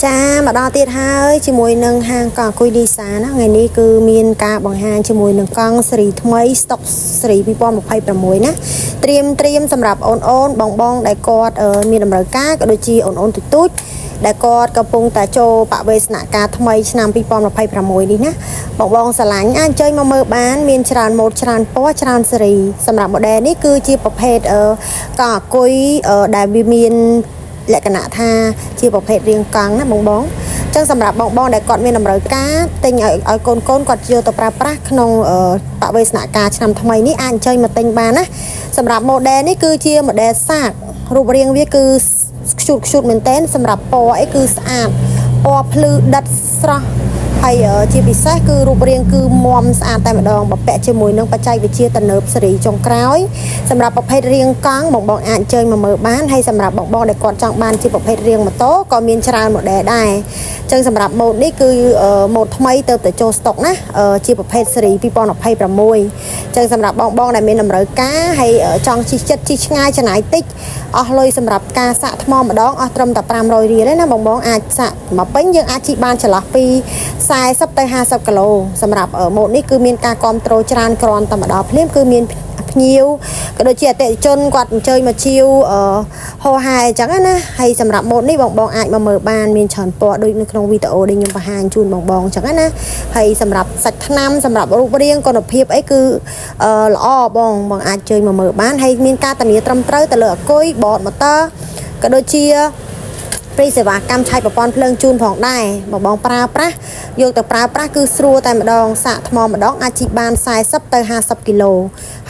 Cha mà đo tiết hai chỉ mùi nâng hàng cả cùi đi xa nó ngày ní cứ miên ca bằng hàng chỉ mùi nâng con sri thmei stock sri people một hay mùi ná triêm sầm rạp ôn bong đại cọt ở miền Nam cá có đôi chi ôn tút đại cọtกระ pung តាចូលបវេសនការថ្មីឆ្នាំ2026នេះណាបងស្រឡាញ់អាចchơiមកមើលបានមានច្រើនម៉ូតច្រើនពណ៌ច្រើនសេរីសម្រាប់ model នេះគឺជាប្រភេទកង់អគុយដែលវាមានលក្ខណៈថាជាប្រភេទរាងកង់ណាបងចឹងសម្រាប់បងដែលគាត់មានតម្រូវការទិញឲ្យកូនគាត់យកទៅប្រើប្រាស់ក្នុងបវេសនការឆ្នាំថ្មីនេះអាចchơiមកទិញបានណាសម្រាប់ model នេះគឺជា model សាករូបរាងវាគឺខ្ជូតមែនតើសម្រាប់ពណ៌អីគឺស្អាតពណ៌ភ្លឺដិតស្រស់ហើយជាពិសេសគឺរូបរាងគឺមាំស្អាតតែម្ដងបពាក់ជាមួយនឹងបច្ចេកវិទ្យាទំនើបសេរីចុងក្រោយសម្រាប់ប្រភេទរាងកង់បងអាចchơiមកមើលបានហើយសម្រាប់បងដែលគាត់ចង់បានជាប្រភេទរាងម៉ូតូក៏មានច្រើន model ដែរចឹងសម្រាប់ម៉ូតនេះគឺម៉ូតថ្មីទៅចូល stock ណាជាប្រភេទសេរី2026ចឹងសម្រាប់បងដែលមានតម្រូវការហើយចង់ជិះចិត្តជិះឆ្ងាយចំណាយតិចអស់លុយសម្រាប់ការសាក់ថ្មម្ដងអស់ត្រឹមតែ500រៀលទេណាបងអាចសាក់មកពេញយើងអាចជិះបានចន្លោះពី40ទៅ50គីឡូសម្រាប់ម៉ូតនេះគឺមានការគ្រប់គ្រងច្រើនគ្រាន់តែម្ដងភ្លាមគឺមានភ្ញៀវក៏ដូចជាអតិថិជនគាត់អញ្ជើញមកជាវហោហាយអញ្ចឹងណាហើយសម្រាប់ម៉ូតនេះបងអាចមកមើលបានមានច្រើនពណ៌ដូចនៅក្នុងវីដេអូដែលខ្ញុំបង្ហាញជូនបងអញ្ចឹងណាហើយសម្រាប់សាច់ថ្នាំសម្រាប់រូបរាងគុណភាពអីគឺល្អបងអាចជួយមកមើលបានហើយមានការធានាត្រឹមត្រូវទៅលើអគុយបតម៉ូទ័រក៏ដូចជាព្រីសេវាកម្មឆៃប្រព័ន្ធភ្លើងជូនផងដែរបងប្រើប្រាស់យកទៅប្រើប្រាស់គឺស្រួលតែម្ដងសាកថ្មម្ដងអាចជីកបាន40ទៅ50គីឡូ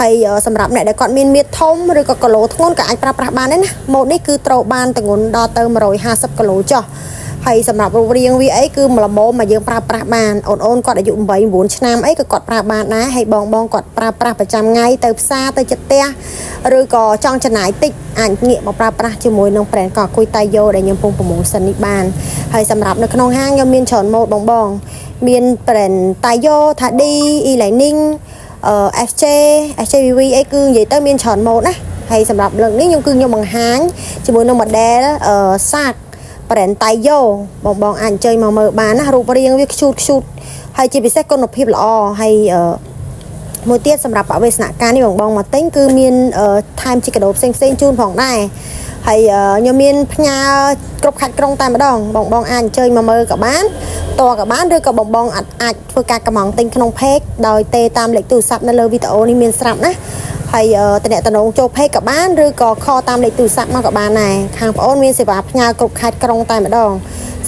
ហើយសម្រាប់អ្នកដែលគាត់មានមាឌធំឬក៏គីឡូធ្ងន់ក៏អាចប្រើប្រាស់បានដែរណាម៉ូតនេះគឺត្រូវបានទម្ងន់ដល់ទៅ150គីឡូចុះហើយសម្រាប់រូបរាងវាអីគឺល្មមមកយើងប្រើប្រាស់បានអូនគាត់អាយុ8 9ឆ្នាំអីក៏គាត់ប្រើបានដែរហើយបងគាត់ប្រើប្រាស់ប្រចាំថ្ងៃទៅផ្សារទៅចិត្តផ្ទះឬក៏ចង់ចំណាយតិចអាចងាកមកប្រើប្រាស់ជាមួយនឹង brand កគុយតៃយ៉ូដែលខ្ញុំពងប្រម៉ូសិននេះបានហើយសម្រាប់នៅក្នុងហាងខ្ញុំមានច្រើនម៉ូតបងមាន brand តៃយ៉ូ Thadi E-Lining FJ SJVV អីគឺនិយាយទៅមានច្រើនម៉ូតណាហើយសម្រាប់លើកនេះខ្ញុំបង្ហាញជាមួយនឹង model សាកbrand តៃយ៉ូបងអាចchơiមកមើលបានណារូបរាងវាខ្ជូតហើយជាពិសេសគុណភាពល្អហើយមួយទៀតសម្រាប់បវេសនការនេះបងមកទិញគឺមានថែមជីកាដូផ្សេងជូនផងដែរហើយខ្ញុំមានផ្ញើគ្រប់ខេត្តក្រុងតែម្ដងបងអាចchơiមកមើលក៏បានតក៏បានឬក៏បងអាចធ្វើការកម្មង់ទិញក្នុង page ដោយទេតាមលេខទូរស័ព្ទនៅលើវីដេអូនេះមានស្រាប់ណាហើយតំណងចូល page ក៏បានឬក៏ខលតាមលេខទូរស័ព្ទមកក៏បានដែរខាងបងអូនមានសេវាផ្ញើគ្រប់ខេត្តក្រុងតែម្ដង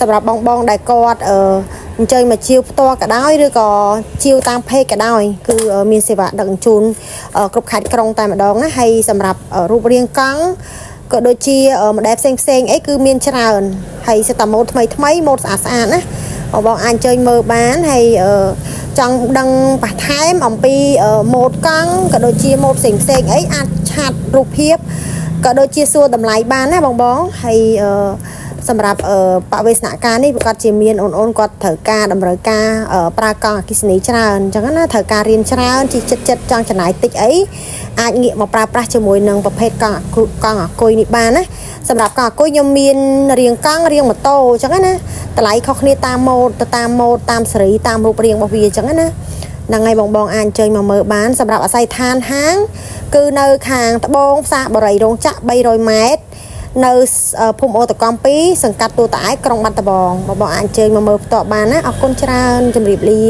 សម្រាប់បងដែលគាត់អញ្ជើញមកជាវផ្ទាល់ក៏ដោយឬក៏ជាវតាម page ក៏ដោយគឺមានសេវាដឹកជញ្ជូនគ្រប់ខេត្តក្រុងតែម្ដងណាហើយសម្រាប់រូបរាងកង់ក៏ដូចជា model ផ្សេងអីគឺមានច្រើនហើយសិតតែម៉ូតថ្មីម៉ូតស្អាតណាបងអាចchơiមើលបានហើយចង់ដឹងបន្ថែមអំពីម៉ូតកង់ក៏ដូចជាម៉ូតផ្សេងអីអាចឆាតរូបភាពក៏ដូចជាសួរតម្លៃបានណាបងហើយសម្រាប់បវេសនការនេះប្រកាសជាមានអូនគាត់ត្រូវការតម្រូវការប្រើកង់អគ្គិសនីច្រើនអញ្ចឹងណាត្រូវការរៀនច្រើនជិះចិត្តចង់ចំណាយតិចអីអាចងាកមកប្រើប្រាស់ជាមួយនឹងប្រភេទកង់អគុយនេះបានណាសម្រាប់កង់អគុយខ្ញុំមានរាងកង់រាងម៉ូតូអញ្ចឹងណាតម្លៃខុសគ្នាតាមម៉ូតតាមសេរីតាមរូបរាងរបស់វាអញ្ចឹងណាហ្នឹងហើយបងអាចchơiមកមើលបានសម្រាប់អាស័យដ្ឋានហាងគឺនៅខាងត្បូងផ្សារបរិយរោងចក្រ300ម៉ែត្រនៅភូមិអូតកំ2សង្កាត់ទូតឯក្រុងបាត់ដំបងអាចchơiមកមើលផ្ទាល់បានណាអរគុណច្រើនជម្រាបលា